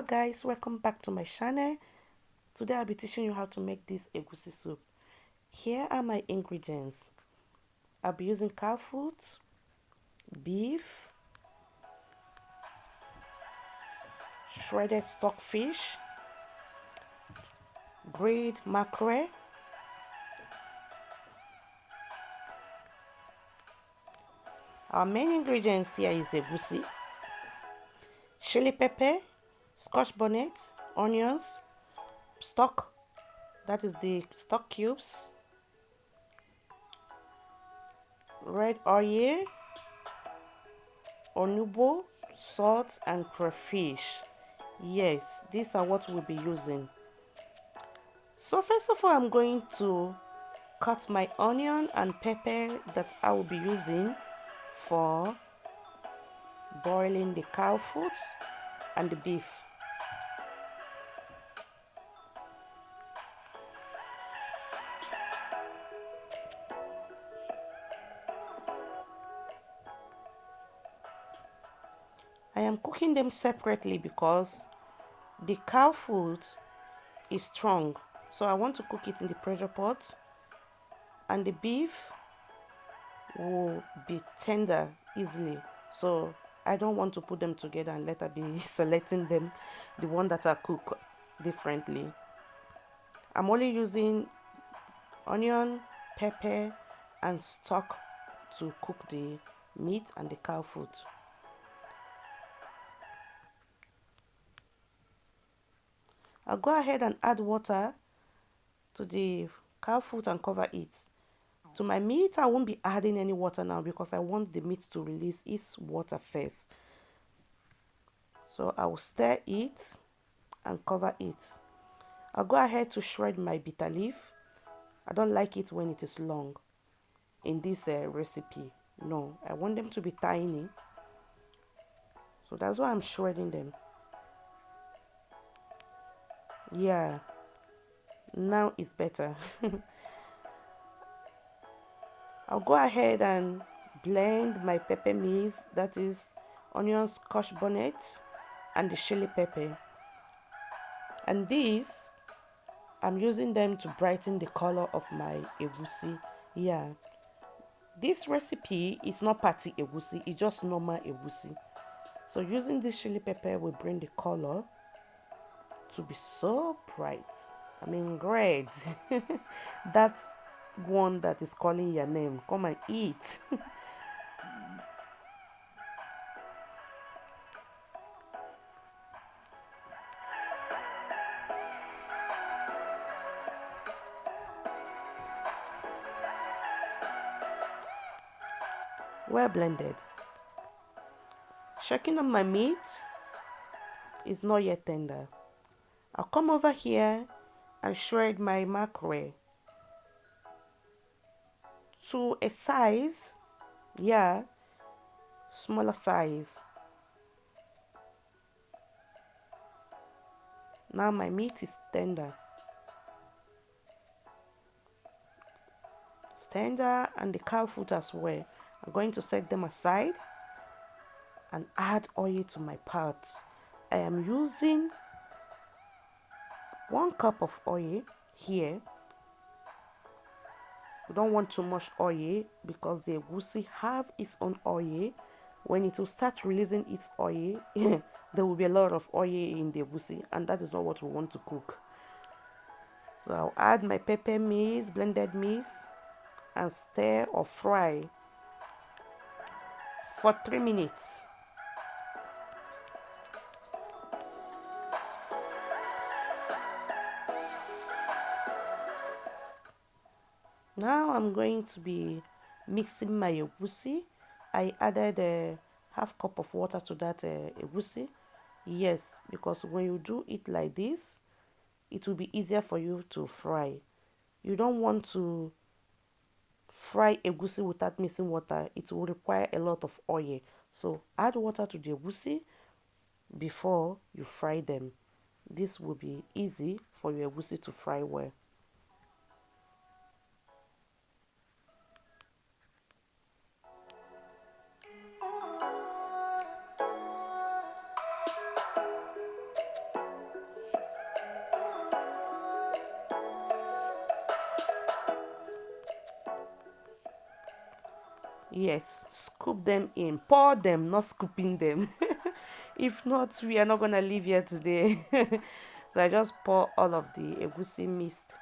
guys, welcome back to my channel. Today I'll be teaching you how to make this egusi soup. Here are my ingredients. I'll be using cow foot, beef, shredded stockfish, grilled mackerel, our main ingredients here is egusi, chili pepper, scotch bonnet, onions, stock, that is the stock cubes, red oil, onugbo, salt and crayfish. Yes, these are what we'll be using. So first of all, I'm going to cut my onion and pepper that I will be using for boiling the cow foot and the beef. I am cooking them separately because the cow foot is strong, so I want to cook it in the pressure pot, and the beef will be tender easily, so I don't want to put them together and later be selecting them, the one that I cook differently. I'm only using onion, pepper and stock to cook the meat and the cow foot. I'll go ahead and add water to the cow foot and cover it. To my meat, I won't be adding any water now because I want the meat to release its water first. So I will stir it and cover it. I'll go ahead to shred my bitter leaf. I don't like it when it is long in this recipe. No, I want them to be tiny. So that's why I'm shredding them. Yeah, now it's better. I'll go ahead and blend my pepper mix, that is onion, scotch bonnet and the chili pepper. And these, I'm using them to brighten the color of my egusi. Yeah, this recipe is not party egusi, it's just normal egusi. So using this chili pepper will bring the color to be so bright. I mean, great. That's one that is calling your name. Come and eat. Well blended. Checking on my meat is not yet tender. I'll come over here and shred my mackerel to a size, yeah, smaller size. Now my meat is tender. It's tender and the cow foot as well. I'm going to set them aside and add oil to my pot. I am using 1 cup of oil here. We don't want too much oil because the egusi have its own oil. When it will start releasing its oil, there will be a lot of oil in the egusi, and that is not what we want to cook. So I'll add my pepper mix, blended mix, and stir or fry for 3 minutes. Now I'm going to be mixing my egusi. I added a half cup of water to that egusi. Yes, because when you do it like this, it will be easier for you to fry. You don't want to fry egusi without mixing water. It will require a lot of oil. So add water to the egusi before you fry them. This will be easy for your egusi to fry well. Yes, scoop them in, pour them, not scooping them. If not, we are not gonna live here today. So I just pour all of the egusi mixed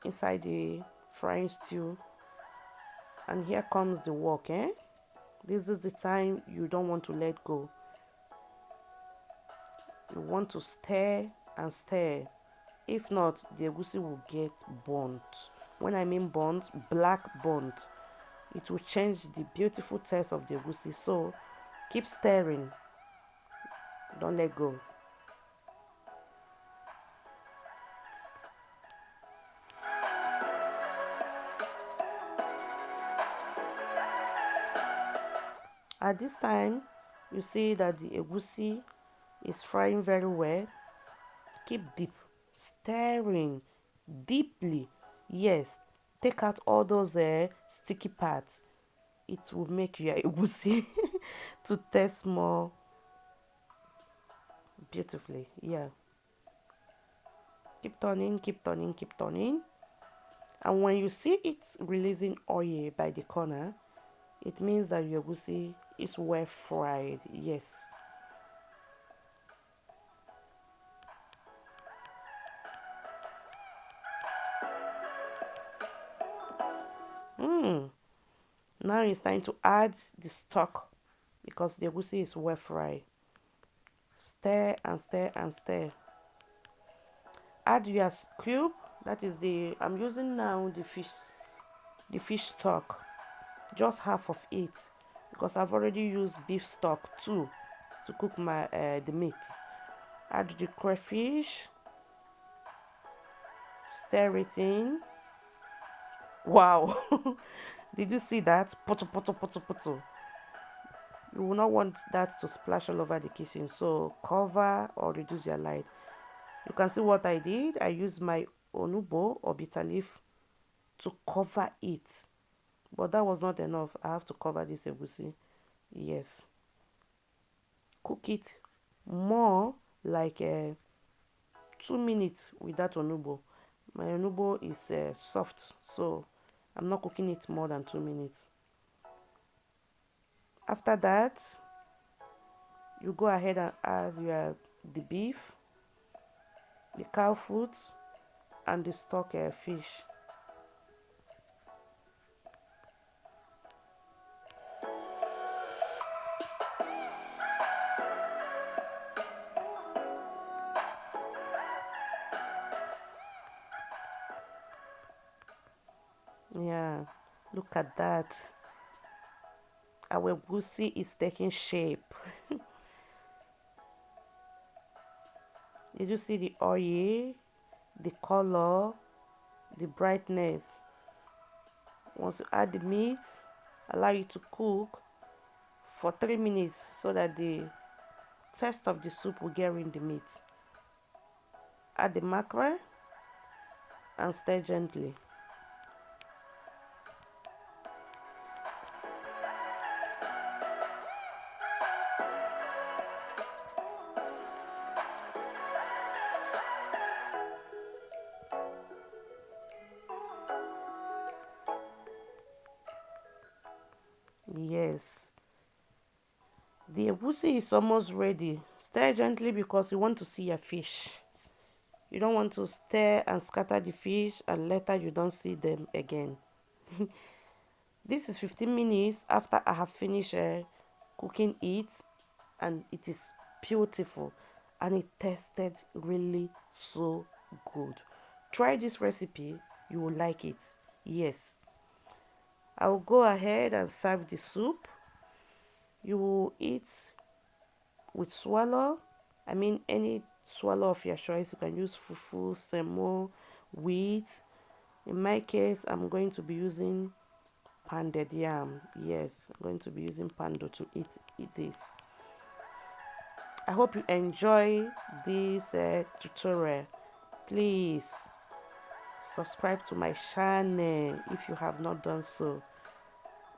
inside the frying stew, and here comes the work. This is the time you don't want to let go. You want to stir and stir. If not, the egusi will get burnt. When I mean burnt, black burnt. It will change the beautiful taste of the egusi. So keep stirring, don't let go. At this time, you see that the egusi is frying very well. Keep deep, stirring deeply. Yes, take out all those sticky parts. It will make your egusi to taste more beautifully. Yeah. Keep turning, keep turning, keep turning. And when you see it releasing oil by the corner, it means that your egusi is well fried. Yes. Now it's time to add the stock because the egusi is well fried. Stir and stir and stir. Add your cube. That is I'm using now the fish stock, just half of it, because I've already used beef stock too to cook my the meat. Add the crayfish, stir it in. Wow. Did you see that? Poto poto poto poto. You will not want that to splash all over the kitchen, so cover or reduce your light. You can see what I did. I used my onugbo or bitter leaf to cover it, but that was not enough. I have to cover this egusi. Yes, cook it more like 2 minutes with that onugbo. My onugbo is soft, so I'm not cooking it more than 2 minutes. After that, you go ahead and add the beef, the cow foot, and the stock fish. Yeah, look at that. Our egusi is taking shape. Did you see the oil, the color, the brightness? Once you add the meat, allow it to cook for 3 minutes so that the taste of the soup will get in the meat. Add the mackerel and stir gently. Yes, the egusi is almost ready. Stir gently because you want to see your fish. You don't want to stir and scatter the fish and later you don't see them again. This is 15 minutes after I have finished cooking it, and it is beautiful and it tasted really so good. Try this recipe, you will like it. Yes, I will go ahead and serve the soup. You will eat with swallow. I mean any swallow of your choice. You can use fufu, semo, wheat. In my case, I'm going to be using pounded yam. Yes, I'm going to be using pando to eat this. I hope you enjoy this tutorial. Please subscribe to my channel if you have not done so.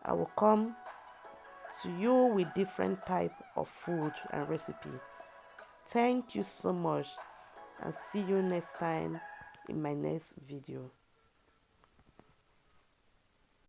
I will come to you with different type of food and recipe. Thank you so much, and see you next time in my next video.